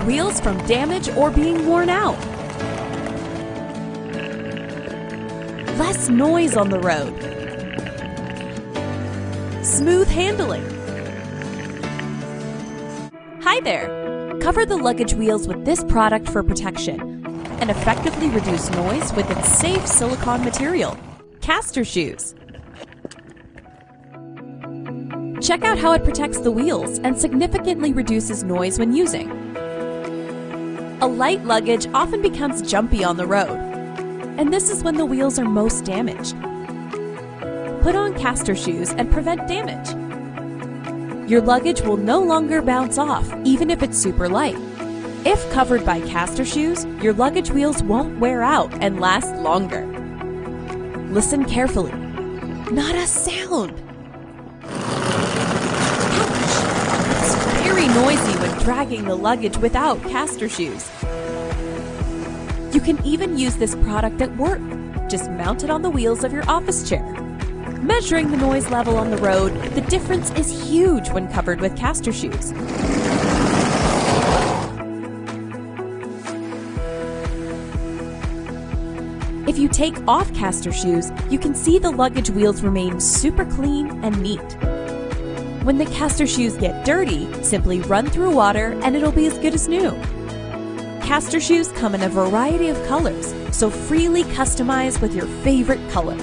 Wheels from damage or being worn out. Less noise on the road. Smooth handling. Hi there! Cover the luggage wheels with this product for protection and effectively reduce noise with its safe silicone material, Caster Shoes. Check out how it protects the wheels and significantly reduces noise when using. A light luggage often becomes jumpy on the road, and this is when the wheels are most damaged. Put on Caster Shoes and prevent damage. Your luggage will no longer bounce off, even if it's super light. If covered by Caster Shoes, your luggage wheels won't wear out and last longer. Listen carefully. Not a sound. It's very noisy when dragging the luggage without Caster Shoes. You can even use this product at work. Just mount it on the wheels of your office chair. Measuring the noise level on the road, the difference is huge when covered with Caster Shoes. If you take off Caster Shoes, you can see the luggage wheels remain super clean and neat. When the Caster Shoes get dirty, simply run through water and it'll be as good as new. Caster Shoes come in a variety of colors, so freely customize with your favorite color.